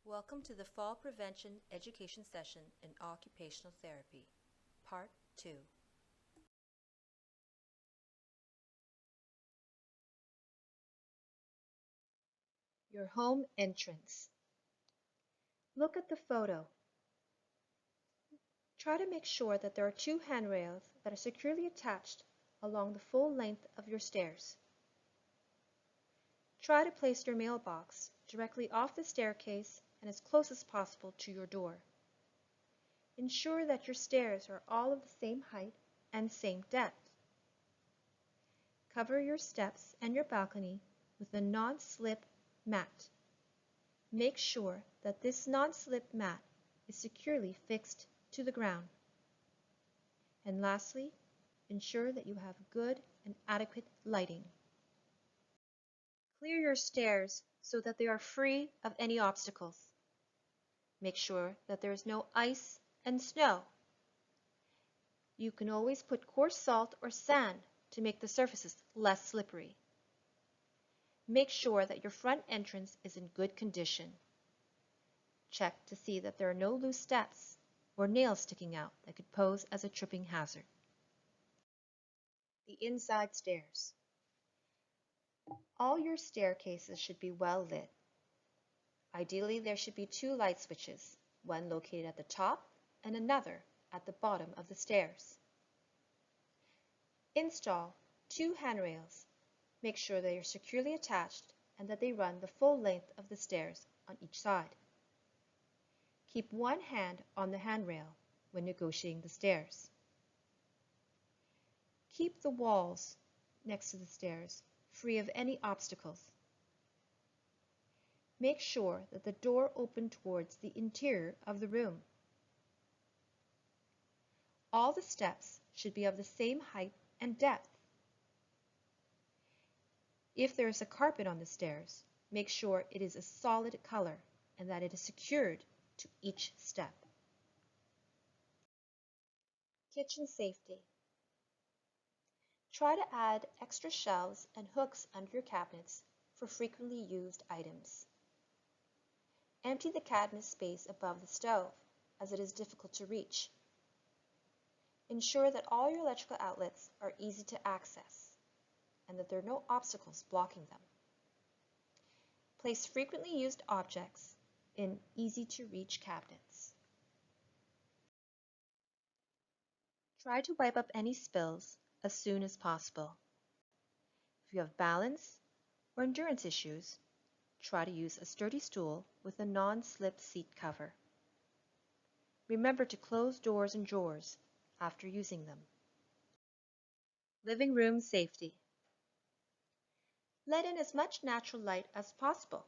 Welcome to the Fall Prevention Education Session in Occupational Therapy, Part 2. Your home entrance. Look at the photo. Try to make sure that there are two handrails that are securely attached along the full length of your stairs. Try to place your mailbox directly off the staircase and as close as possible to your door. Ensure that your stairs are all of the same height and same depth. Cover your steps and your balcony with a non-slip mat. Make sure that this non-slip mat is securely fixed to the ground. And lastly, ensure that you have good and adequate lighting. Clear your stairs so that they are free of any obstacles. Make sure that there is no ice and snow. You can always put coarse salt or sand to make the surfaces less slippery. Make sure that your front entrance is in good condition. Check to see that there are no loose steps or nails sticking out that could pose as a tripping hazard. The inside stairs. All your staircases should be well lit. Ideally, there should be two light switches, one located at the top and another at the bottom of the stairs. Install two handrails. Make sure they are securely attached and that they run the full length of the stairs on each side. Keep one hand on the handrail when negotiating the stairs. Keep the walls next to the stairs free of any obstacles. Make sure that the door opens towards the interior of the room. All the steps should be of the same height and depth. If there is a carpet on the stairs, make sure it is a solid color and that it is secured to each step. Kitchen safety. Try to add extra shelves and hooks under your cabinets for frequently used items. Empty the cabinet space above the stove, as it is difficult to reach. Ensure that all your electrical outlets are easy to access and that there are no obstacles blocking them. Place frequently used objects in easy-to-reach cabinets. Try to wipe up any spills as soon as possible. If you have balance or endurance issues, try to use a sturdy stool with a non-slip seat cover. Remember to close doors and drawers after using them. Living room safety. Let in as much natural light as possible.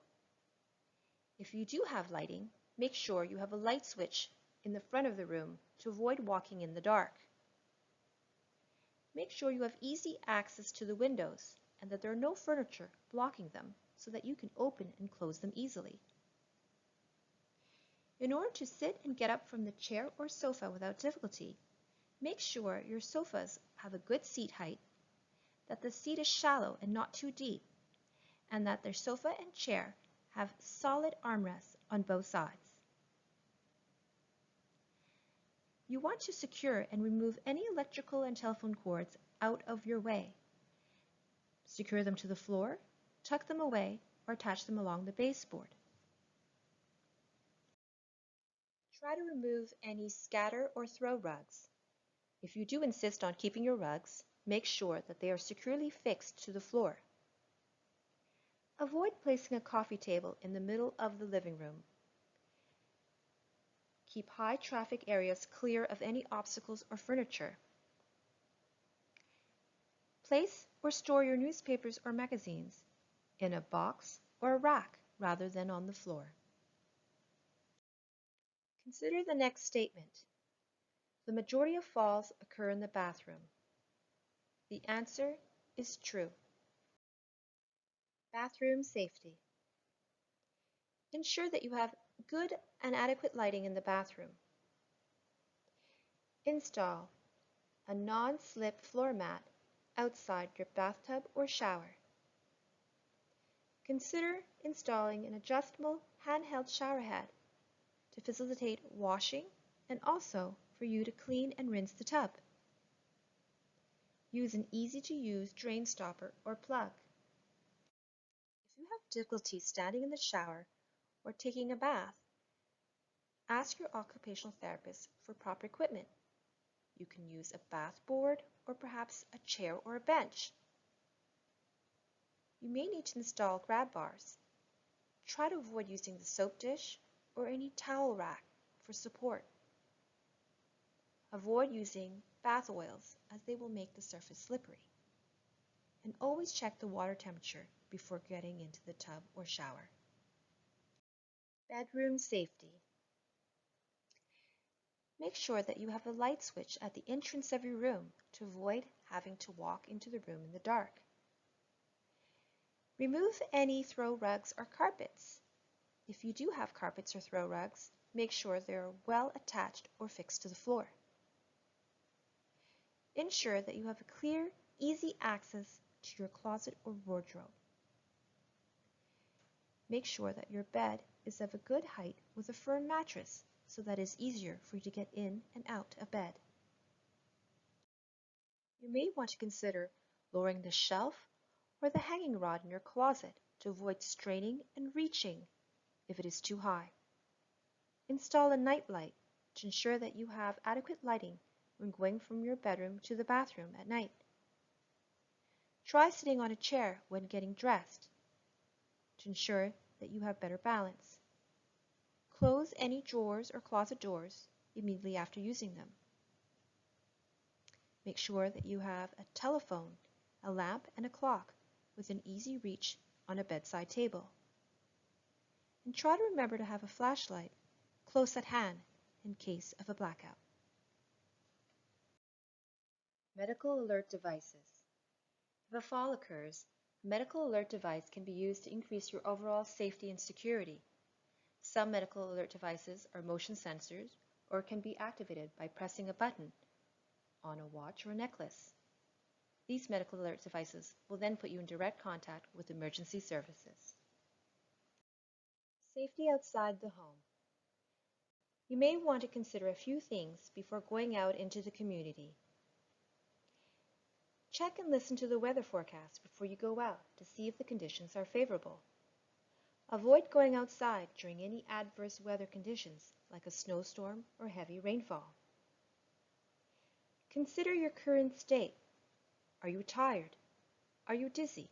If you do have lighting, make sure you have a light switch in the front of the room to avoid walking in the dark. Make sure you have easy access to the windows and that there are no furniture blocking them so that you can open and close them easily. In order to sit and get up from the chair or sofa without difficulty, make sure your sofas have a good seat height, that the seat is shallow and not too deep, and that their sofa and chair have solid armrests on both sides. You want to secure and remove any electrical and telephone cords out of your way. Secure them to the floor, tuck them away, or attach them along the baseboard. Try to remove any scatter or throw rugs. If you do insist on keeping your rugs, make sure that they are securely fixed to the floor. Avoid placing a coffee table in the middle of the living room. Keep high traffic areas clear of any obstacles or furniture. Place or store your newspapers or magazines in a box or a rack rather than on the floor. Consider the next statement. The majority of falls occur in the bathroom. The answer is true. Bathroom safety. Ensure that you have good and adequate lighting in the bathroom. Install a non-slip floor mat outside your bathtub or shower. Consider installing an adjustable handheld shower head to facilitate washing and also for you to clean and rinse the tub. Use an easy-to-use drain stopper or plug. If you have difficulty standing in the shower or taking a bath, ask your occupational therapist for proper equipment. You can use a bath board or perhaps a chair or a bench. You may need to install grab bars. Try to avoid using the soap dish or any towel rack for support. Avoid using bath oils as they will make the surface slippery. And always check the water temperature before getting into the tub or shower. Bedroom safety. Make sure that you have a light switch at the entrance of your room to avoid having to walk into the room in the dark. Remove any throw rugs or carpets. If you do have carpets or throw rugs, make sure they are well attached or fixed to the floor. Ensure that you have a clear, easy access to your closet or wardrobe. Make sure that your bed is of a good height with a firm mattress so that it is easier for you to get in and out of bed. You may want to consider lowering the shelf or the hanging rod in your closet to avoid straining and reaching if it is too high. Install a night light to ensure that you have adequate lighting when going from your bedroom to the bathroom at night. Try sitting on a chair when getting dressed to ensure that you have better balance. Close any drawers or closet doors immediately after using them. Make sure that you have a telephone, a lamp, and a clock within easy reach on a bedside table. And try to remember to have a flashlight close at hand in case of a blackout. Medical alert devices. If a fall occurs, a medical alert device can be used to increase your overall safety and security. Some medical alert devices are motion sensors or can be activated by pressing a button on a watch or a necklace. These medical alert devices will then put you in direct contact with emergency services. Safety outside the home. You may want to consider a few things before going out into the community. Check and listen to the weather forecast before you go out to see if the conditions are favorable. Avoid going outside during any adverse weather conditions like a snowstorm or heavy rainfall. Consider your current state. Are you tired? Are you dizzy?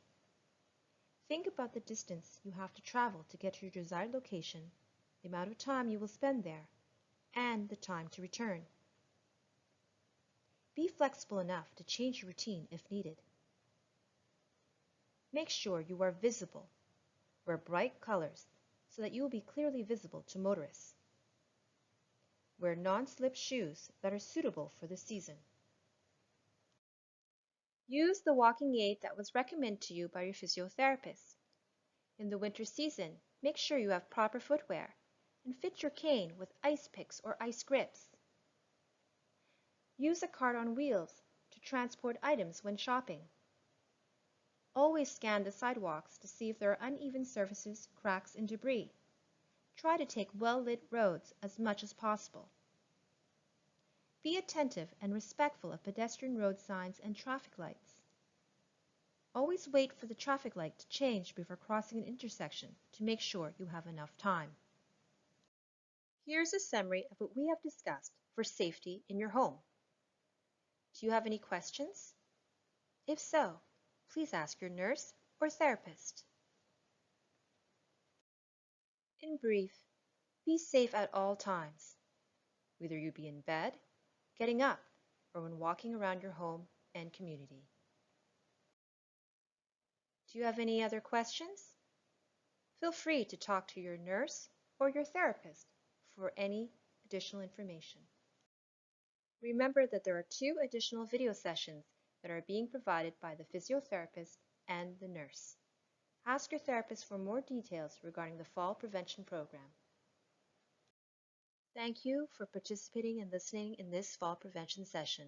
Think about the distance you have to travel to get to your desired location, the amount of time you will spend there, and the time to return. Be flexible enough to change your routine if needed. Make sure you are visible. Wear bright colors so that you will be clearly visible to motorists. Wear non-slip shoes that are suitable for the season. Use the walking aid that was recommended to you by your physiotherapist. In the winter season, make sure you have proper footwear and fit your cane with ice picks or ice grips. Use a cart on wheels to transport items when shopping. Always scan the sidewalks to see if there are uneven surfaces, cracks, and debris. Try to take well-lit roads as much as possible. Be attentive and respectful of pedestrian road signs and traffic lights. Always wait for the traffic light to change before crossing an intersection to make sure you have enough time. Here's a summary of what we have discussed for safety in your home. Do you have any questions? If so, please ask your nurse or therapist. In brief, be safe at all times, whether you be in bed, getting up, or when walking around your home and community. Do you have any other questions? Feel free to talk to your nurse or your therapist for any additional information. Remember that there are 2 additional video sessions that are being provided by the physiotherapist and the nurse. Ask your therapist for more details regarding the fall prevention program. Thank you for participating and listening in this fall prevention session.